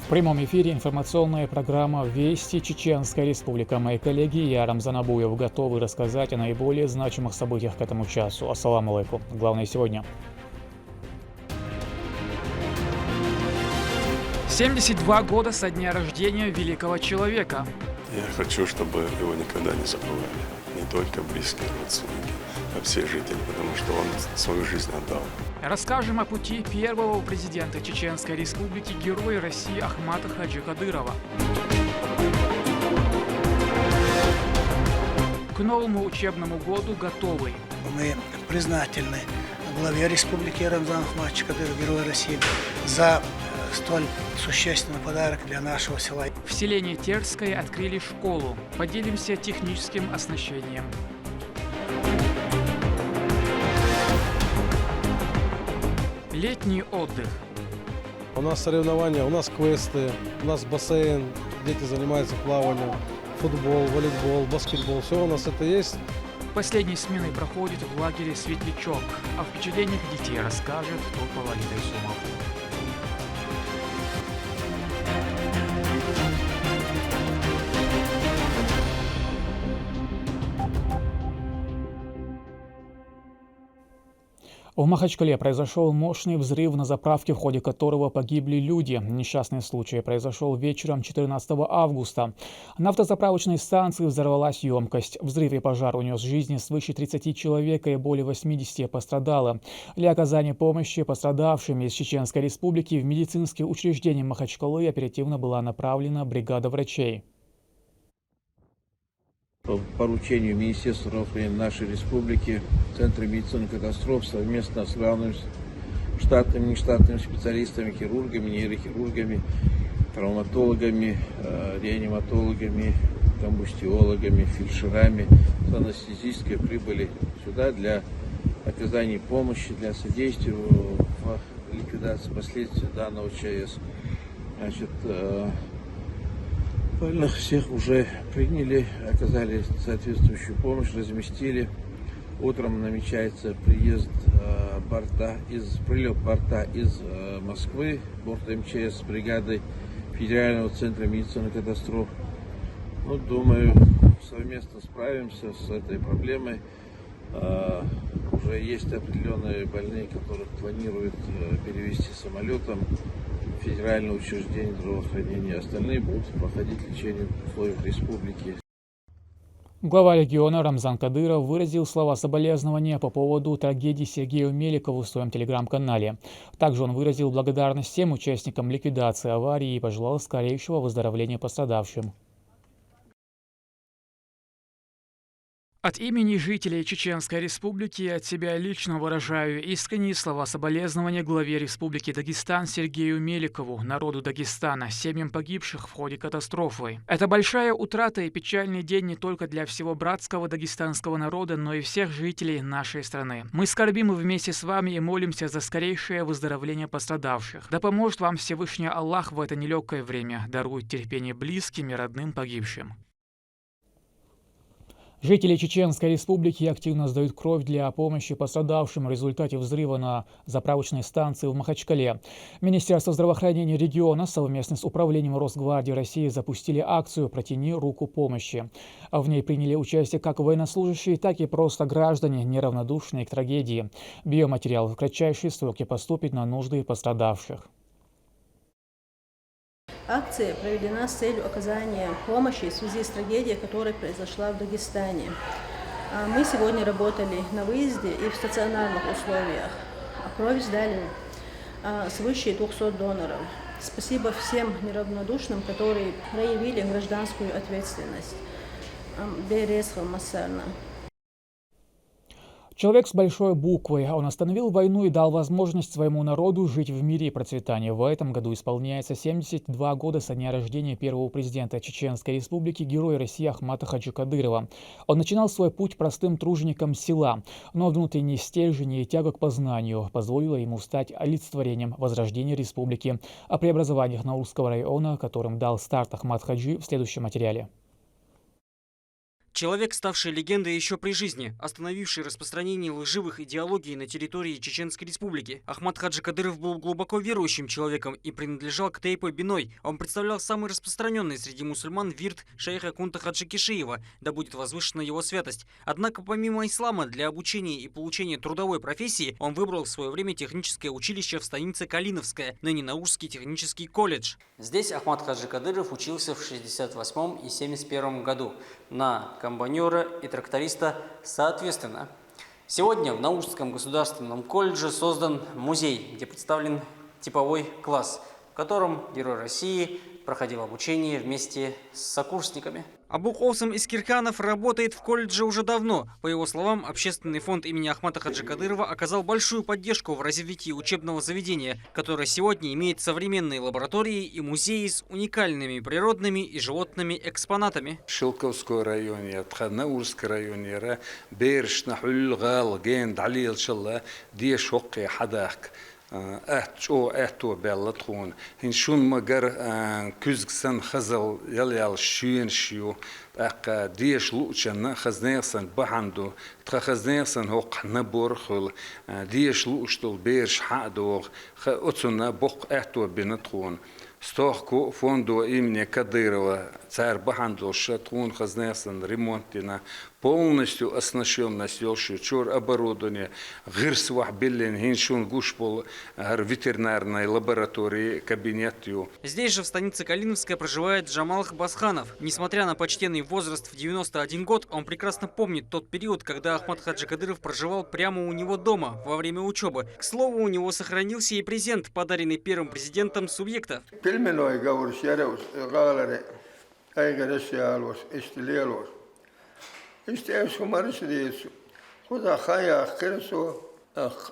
В прямом эфире информационная программа «Вести. Чеченская Республика». Мои коллеги и я, Рамзан Абуев, готовы рассказать о наиболее значимых событиях к этому часу. Ассаламу алейкум. Главное сегодня. 72 года со дня рождения великого человека. Я хочу, чтобы его никогда не забывали. Не только близкие родственники, а все жители, потому что он свою жизнь отдал. Расскажем о пути первого президента Чеченской Республики, героя России Ахмата Хаджи Кадырова. К новому учебному году готовы. Мы признательны главе республики Рамзану Ахматовичу Кадырову, герою России, за столь существенный подарок для нашего села. В селении Терское открыли школу. Поделимся техническим оснащением. Летний отдых. У нас соревнования, у нас квесты, у нас бассейн, дети занимаются плаванием, футбол, волейбол, баскетбол, все у нас это есть. Последней сменой проходит в лагере «Светлячок». О впечатлениях детей расскажет Турпа Валида Исумов. В Махачкале произошел мощный взрыв на заправке, в ходе которого погибли люди. Несчастный случай произошел вечером 14 августа. На автозаправочной станции взорвалась емкость. Взрыв и пожар унес жизни свыше 30 человек и более 80 пострадало. Для оказания помощи пострадавшим из Чеченской Республики в медицинские учреждения Махачкалы оперативно была направлена бригада врачей. По поручению Министерства здравоохранения нашей республики, Центра медицины катастроф совместно с главными штатными, нештатными специалистами, хирургами, нейрохирургами, травматологами, реаниматологами, комбустиологами, фельдшерами, анестезисткой прибыли сюда для оказания помощи, для содействия в ликвидации последствий данного ЧС. Больных всех уже приняли, оказали соответствующую помощь, разместили. Утром намечается прилет борта из Москвы, борта МЧС с бригадой Федерального центра медицины катастроф. Думаю, совместно справимся с этой проблемой. Уже есть определенные больные, которых планируют перевезти самолетом в федеральное учреждение здравоохранения. Остальные будут проходить лечение в условиях республики. Глава региона Рамзан Кадыров выразил слова соболезнования по поводу трагедии Сергею Меликову в своем телеграм-канале. Также он выразил благодарность всем участникам ликвидации аварии и пожелал скорейшего выздоровления пострадавшим. От имени жителей Чеченской Республики и от себя лично выражаю искренние слова соболезнования главе Республики Дагестан Сергею Меликову, народу Дагестана, семьям погибших в ходе катастрофы. Это большая утрата и печальный день не только для всего братского дагестанского народа, но и всех жителей нашей страны. Мы скорбим вместе с вами и молимся за скорейшее выздоровление пострадавших. Да поможет вам Всевышний Аллах в это нелегкое время, дарует терпение близким и родным погибшим. Жители Чеченской Республики активно сдают кровь для помощи пострадавшим в результате взрыва на заправочной станции в Махачкале. Министерство здравоохранения региона совместно с Управлением Росгвардии России запустили акцию «Протяни руку помощи». В ней приняли участие как военнослужащие, так и просто граждане, неравнодушные к трагедии. Биоматериал в кратчайшие сроки поступит на нужды пострадавших. Акция проведена с целью оказания помощи в связи с трагедией, которая произошла в Дагестане. Мы сегодня работали на выезде и в стационарных условиях. Кровь сдали свыше 200 доноров. Спасибо всем неравнодушным, которые проявили гражданскую ответственность. Бересха Массарна. Человек с большой буквы. Он остановил войну и дал возможность своему народу жить в мире и процветании. В этом году исполняется 72 года со дня рождения первого президента Чеченской Республики, героя России Ахмата Хаджи Кадырова. Он начинал свой путь простым тружеником села, но внутренний стержень и тяга к познанию позволила ему стать олицетворением возрождения республики. О преобразованиях Наурского района, которым дал старт Ахмат Хаджи, в следующем материале. Человек, ставший легендой еще при жизни, остановивший распространение лживых идеологий на территории Чеченской Республики. Ахмад Хаджи Кадыров был глубоко верующим человеком и принадлежал к Тейпе Биной. Он представлял самый распространенный среди мусульман вирд шейха Кунта Хаджи Кишиева, да будет возвышена его святость. Однако помимо ислама, для обучения и получения трудовой профессии он выбрал в свое время техническое училище в станице Калиновская, ныне Наурский технический колледж. Здесь Ахмад Хаджи Кадыров учился в 1968 и 1971 году на комбайнера и тракториста соответственно. Сегодня в Наурском государственном колледже создан музей, где представлен типовой класс, в котором Герой России проходил обучение вместе с сокурсниками. Абу Косым Искирханов работает в колледже уже давно. По его словам, Общественный фонд имени Ахмада Хаджи Кадырова оказал большую поддержку в развитии учебного заведения, которое сегодня имеет современные лаборатории и музеи с уникальными природными и животными экспонатами. Шилковский район, Наурский район, Берш, Нахуль, Гал, Ген, Далил, Шалла, Деш, Хокки, Хадак. Это беллатхун. Хиншун магар күзгсэн хазал ял шуен шу. Ака деш лучан хазнерсан баханду. Тха хазнерсан хоқ наборхул. Деш лучтул берш хадор. Отсуна бок это бенатхун. Стохку фонду имени Кадырова царь баханду шатрун хазнерсан ремонтина. Полностью оснащенность чур оборудование, гирсвах биллин, хиншун гушпол, ветеринарной лаборатории, кабинетью. Здесь же в станице Калиновская проживает Джамал Басханов. Несмотря на почтенный возраст в 91 год, он прекрасно помнит тот период, когда Ахмад Хаджи Кадыров проживал прямо у него дома во время учебы. К слову, у него сохранился и презент, подаренный первым президентом субъекта. Истеешь умаришь десу. Куда хая кирсо,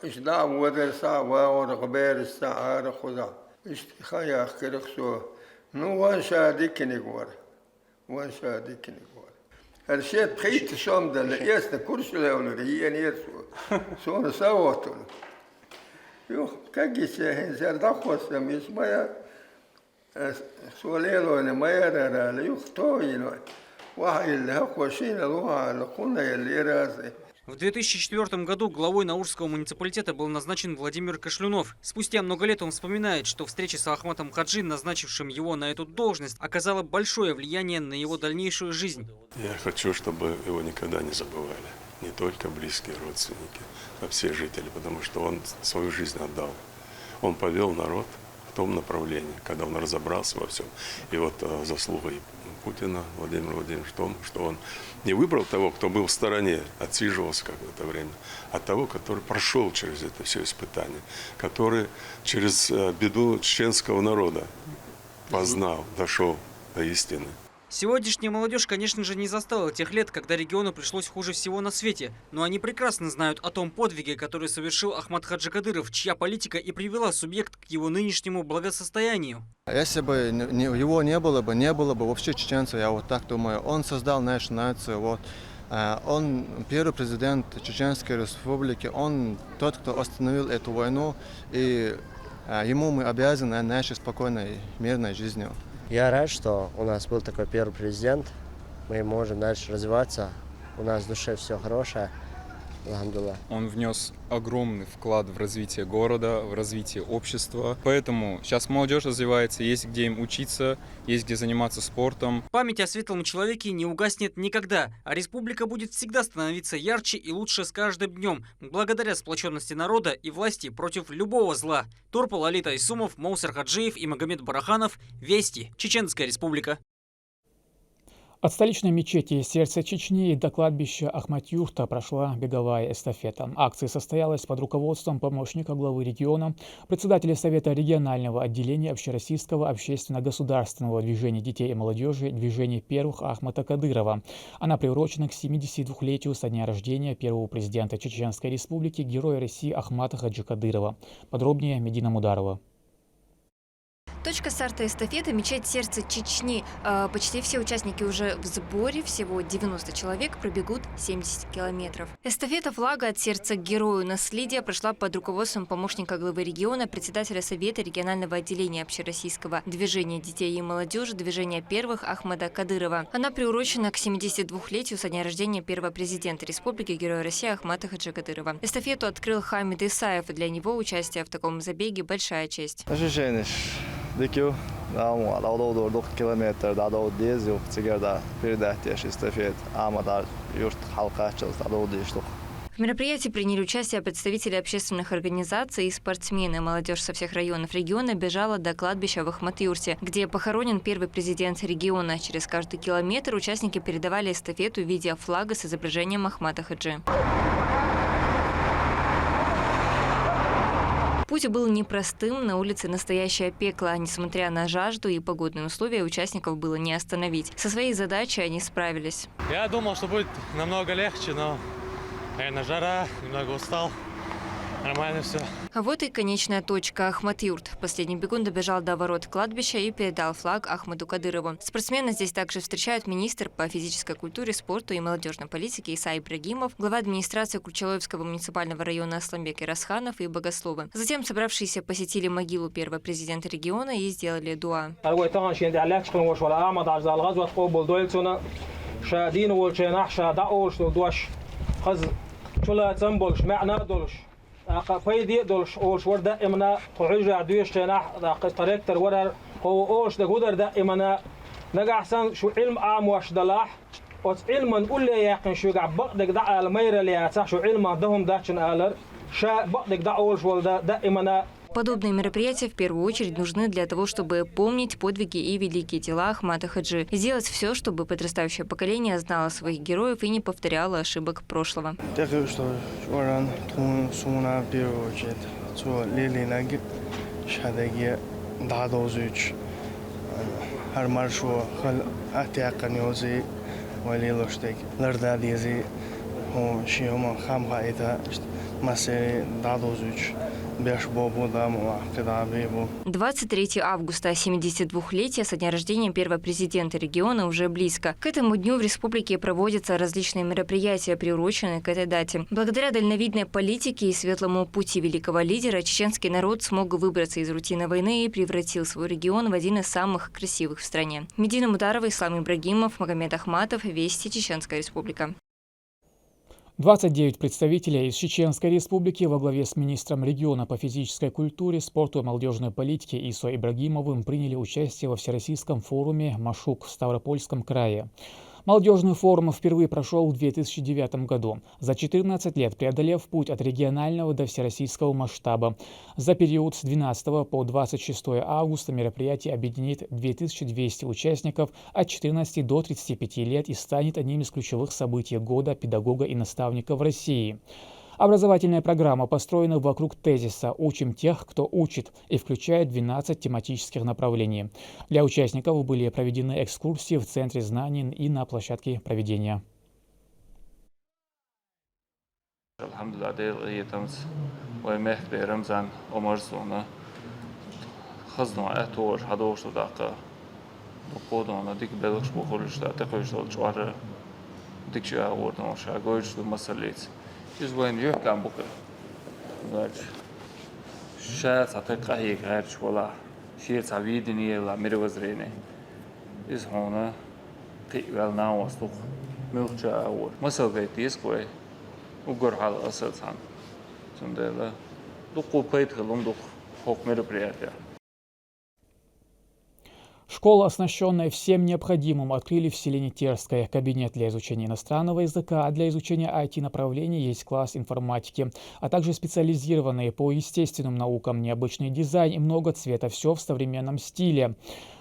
ишда мудрса ваор гбер саар куда. Ишти хая кирсо. Ну ванша дикни гвар. Ванша дикни гвар. Аршет خيت شام ده ياسنا كرسي لون ريان يرسو. سون ساوتون. يو كاجي سه زر دخوس مسمايا. سوليلو ان مايرا لا يختوينو. В 2004 году главой Наурского муниципалитета был назначен Владимир Кашлюнов. Спустя много лет он вспоминает, что встреча с Ахматом Хаджи, назначившим его на эту должность, оказала большое влияние на его дальнейшую жизнь. Я хочу, чтобы его никогда не забывали. Не только близкие родственники, а все жители, потому что он свою жизнь отдал. Он повел народ в том направлении, когда он разобрался во всем. И вот заслугой Путина, Владимира Владимировича, в том, что он не выбрал того, кто был в стороне, отсиживался какое-то время, а того, который прошел через это все испытание, который через беду чеченского народа познал, дошел до истины. Сегодняшняя молодежь, конечно же, не застала тех лет, когда региону пришлось хуже всего на свете. Но они прекрасно знают о том подвиге, который совершил Ахмад Хаджи Кадыров, чья политика и привела субъект к его нынешнему благосостоянию. Если бы его не было бы вообще чеченцев, я вот так думаю. Он создал нашу нацию. Вот. Он первый президент Чеченской Республики. Он тот, кто остановил эту войну. И ему мы обязаны нашей спокойной, мирной жизнью. Я рад, что у нас был такой первый президент. Мы можем дальше развиваться. У нас в душе все хорошее. Алхамдулилlah. Он внес огромный вклад в развитие города, в развитие общества. Поэтому сейчас молодежь развивается, есть где им учиться, есть где заниматься спортом. Память о светлом человеке не угаснет никогда, а республика будет всегда становиться ярче и лучше с каждым днем, благодаря сплоченности народа и власти против любого зла. Турпал Алита Исумов, Моусар Хаджиев и Магомед Бараханов. Вести. Чеченская республика. От столичной мечети «Сердце Чечни» до кладбища Ахмат-Юрта прошла беговая эстафета. Акция состоялась под руководством помощника главы региона, председателя Совета регионального отделения Общероссийского общественно-государственного движения детей и молодежи «Движение первых» Ахмата Кадырова. Она приурочена к 72-летию со дня рождения первого президента Чеченской Республики, Героя России Ахмата Хаджи Кадырова. Подробнее Медина Мударова. Точка старта эстафеты – мечеть сердца Чечни. Почти все участники уже в сборе, всего 90 человек, пробегут 70 километров. Эстафета флага от сердца к герою наследия прошла под руководством помощника главы региона, председателя Совета регионального отделения общероссийского движения детей и молодежи, движения первых Ахмада Кадырова. Она приурочена к 72-летию со дня рождения первого президента республики, героя России Ахмата Хаджи Кадырова. Эстафету открыл Хамид Исаев, и для него участие в таком забеге – большая честь. Dikju, da odor 9 kilometer, da odor 10 yok, cigarda передать эстафет, амадар юрт халкачыз, да odor. В мероприятии приняли участие представители общественных организаций и спортсмены. Молодежь со всех районов региона бежала до кладбища в Ахмат-Юрте, где похоронен первый президент региона. Через каждый километр участники передавали эстафету в виде флага с изображением Ахмата Хаджи. Путь был непростым, на улице настоящее пекло. Несмотря на жажду и погодные условия, участников было не остановить. Со своей задачей они справились. Я думал, что будет намного легче, но, наверное, жара, немного устал. Нормально все. А вот и конечная точка – Ахмат-Юрт. Последний бегун добежал до ворот кладбища и передал флаг Ахмаду Кадырову. Спортсмены здесь также встречают министр по физической культуре, спорту и молодежной политике Иса Ибрагимов, глава администрации Кульчалоевского муниципального района Асламбек Ирасханов и богословы. Затем собравшиеся посетили могилу первого президента региона и сделали дуа. فايدي دولش أولش وردا إمنا قعوجة دويش تناح طريق ترورر هو أولش دقودر دا إمنا نجا حسن شو علم عام واش دلاح وعلم نقول لي يقين شو قاعد بقدك دا المير اللي يعتح شو علم دهم داشن آلر شا بقدك دا أولش وردا دا إمنا. Подобные мероприятия в первую очередь нужны для того, чтобы помнить подвиги и великие дела Ахмата Хаджи. И сделать все, чтобы подрастающее поколение знало своих героев и не повторяло ошибок прошлого. مسيري دادو زوج بيش بابو دامو كده بيبو. 23 августа, 72-летие со дня рождения первого президента региона, уже близко. К этому дню в республике проводятся различные мероприятия, приуроченные к этой дате. Благодаря дальновидной политике и светлому пути великого лидера чеченский народ смог выбраться из рутины войны и превратил свой регион в один из самых красивых в стране. Медина Мударова, Ислам Ибрагимов, Магомед Ахматов, Вести, Чеченская республика. 29 представителей из Чеченской республики во главе с министром региона по физической культуре, спорту и молодежной политике Исой Ибрагимовым приняли участие во Всероссийском форуме «Машук» в Ставропольском крае. Молодежный форум впервые прошел в 2009 году, за 14 лет преодолев путь от регионального до всероссийского масштаба. За период с 12 по 26 августа мероприятие объединит 2200 участников от 14 до 35 лет и станет одним из ключевых событий года педагога и наставника в России. Образовательная программа построена вокруг тезиса «Учим тех, кто учит» и включает 12 тематических направлений. Для участников были проведены экскурсии в Центре знаний и на площадке проведения. إزوين يحكم بكرة غير شاة عتق هي غير ولا شيء تعبيدني ولا مير وزريني إز هنا قيل ناو وسط ملجأ أول مثل بيتيس كوي وجر على أصل عن سندلا دقوا بيت خلهم دق حكم مير برياتيا. Школа, оснащенная всем необходимым, открыли в селе Терское. Кабинет для изучения иностранного языка, а для изучения IT-направления есть класс информатики, а также специализированные по естественным наукам, необычный дизайн и много цвета. Все в современном стиле.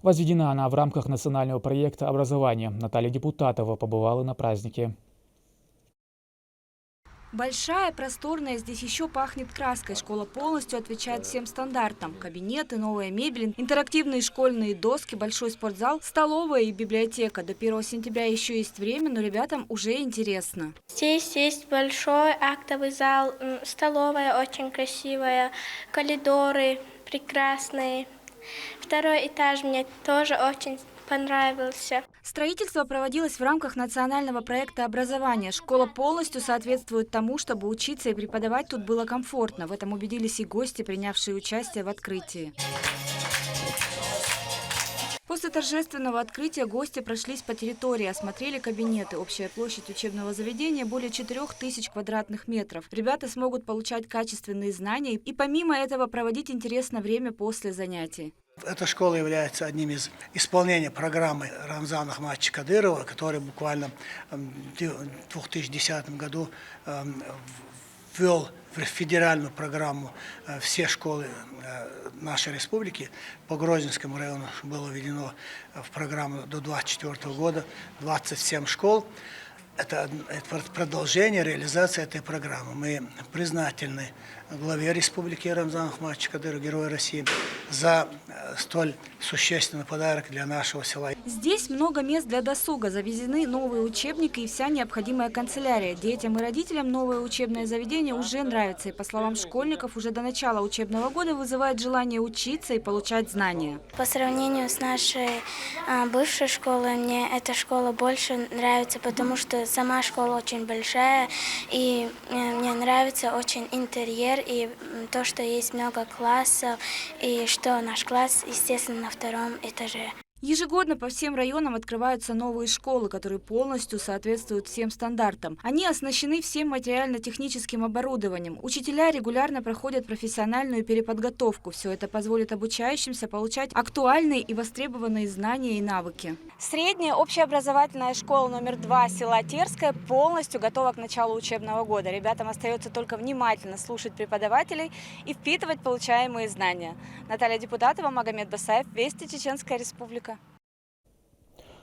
Возведена она в рамках национального проекта образования. Наталья Депутатова побывала на празднике. Большая, просторная, здесь еще пахнет краской. Школа полностью отвечает всем стандартам. Кабинеты, новая мебель, интерактивные школьные доски, большой спортзал, столовая и библиотека. До 1 сентября еще есть время, но ребятам уже интересно. Здесь есть большой актовый зал, столовая очень красивая, коридоры прекрасные. Второй этаж мне тоже очень понравился. Строительство проводилось в рамках национального проекта образования. Школа полностью соответствует тому, чтобы учиться и преподавать тут было комфортно. В этом убедились и гости, принявшие участие в открытии. После торжественного открытия гости прошлись по территории, осмотрели кабинеты. Общая площадь учебного заведения более 4000 квадратных метров. Ребята смогут получать качественные знания и помимо этого проводить интересное время после занятий. Эта школа является одним из исполнения программы Рамзана Ахматовича Кадырова, который буквально в 2010 году ввел в федеральную программу все школы нашей республики. По Грозненскому району было введено в программу до 2024 года 27 школ. Это продолжение реализации этой программы. Мы признательны главе республики Рамзану Ахматовичу Кадырову, Герою России, за столь существенный подарок для нашего села. Здесь много мест для досуга, завезены новые учебники и вся необходимая канцелярия. Детям и родителям новое учебное заведение уже нравится. И, по словам школьников, уже до начала учебного года вызывает желание учиться и получать знания. По сравнению с нашей бывшей школой, мне эта школа больше нравится, потому что сама школа очень большая, и мне нравится очень интерьер, и то, что есть много классов, и что наш класс, естественно, на втором этаже. Ежегодно по всем районам открываются новые школы, которые полностью соответствуют всем стандартам. Они оснащены всем материально-техническим оборудованием. Учителя регулярно проходят профессиональную переподготовку. Все это позволит обучающимся получать актуальные и востребованные знания и навыки. Средняя общеобразовательная школа номер 2 села Терское полностью готова к началу учебного года. Ребятам остается только внимательно слушать преподавателей и впитывать получаемые знания. Наталья Депутатова, Магомед Басаев, Вести, Чеченская Республика.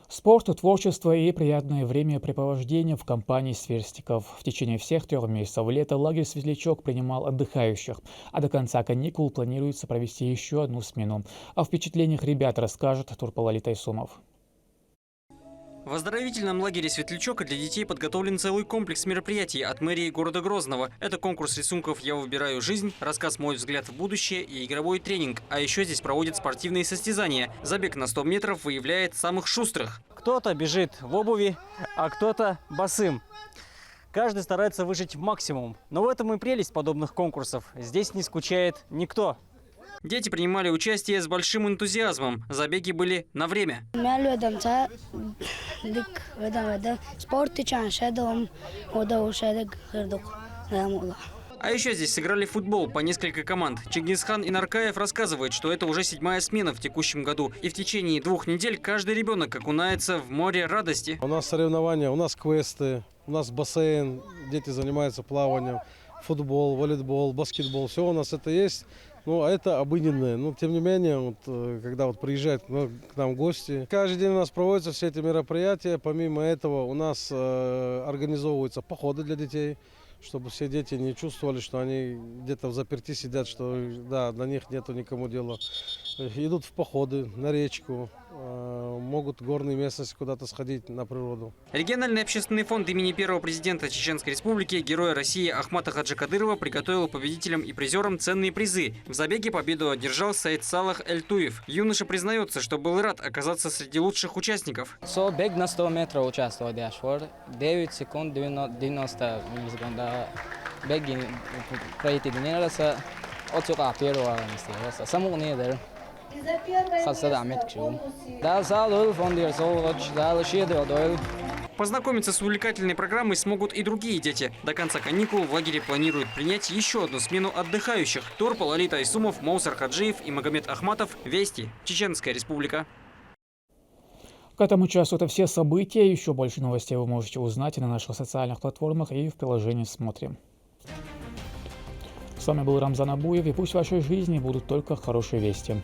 Спорт, творчество и приятное времяпрепровождение в компании сверстников. В течение всех 3 месяцев лета лагерь «Светлячок» принимал отдыхающих, а до конца каникул планируется провести еще одну смену. О впечатлениях ребят расскажет Турпалали Тайсумов. В оздоровительном лагере «Светлячок» для детей подготовлен целый комплекс мероприятий от мэрии города Грозного. Это конкурс рисунков «Я выбираю жизнь», рассказ «Мой взгляд в будущее» и игровой тренинг. А еще здесь проводят спортивные состязания. Забег на 100 метров выявляет самых шустрых. Кто-то бежит в обуви, а кто-то босым. Каждый старается выжить максимум. Но в этом и прелесть подобных конкурсов. Здесь не скучает никто. Дети принимали участие с большим энтузиазмом. Забеги были на время. А еще здесь сыграли в футбол по несколько команд. Чингисхан Инаркаев рассказывает, что это уже 7-я смена в текущем году. И в течение 2 недель каждый ребенок окунается в море радости. У нас соревнования, у нас квесты, у нас бассейн, дети занимаются плаванием, футбол, волейбол, баскетбол. Все у нас это есть. Ну, это обыденное. Но, тем не менее, вот, когда приезжают к нам гости, каждый день у нас проводятся все эти мероприятия. Помимо этого, у нас организовываются походы для детей, чтобы все дети не чувствовали, что они где-то в заперти сидят, что да, на них нету никому дела. Идут в походы на речку, могут в горные местности куда-то сходить на природу. Региональный общественный фонд имени первого президента Чеченской Республики, Героя России Ахмата Хаджи Кадырова подготовил победителям и призерам ценные призы. В забеге победу одержал Саид Салах Эль-Туев. Юноша признается, что был рад оказаться среди лучших участников. Бег на 100 метров участвовал, 9 секунд 90 миллисекунда. Бег пройти дневался, отсюда первого места. Саму не дал. Познакомиться с увлекательной программой смогут и другие дети. До конца каникул в лагере планируют принять еще одну смену отдыхающих. Турпалали Тайсумов, Моусар Хаджиев и Магомед Ахматов. Вести. Чеченская Республика. К этому часу это все события. Еще больше новостей вы можете узнать и на наших социальных платформах, и в приложении «Смотрим». С вами был Рамзан Абуев, и пусть в вашей жизни будут только хорошие вести.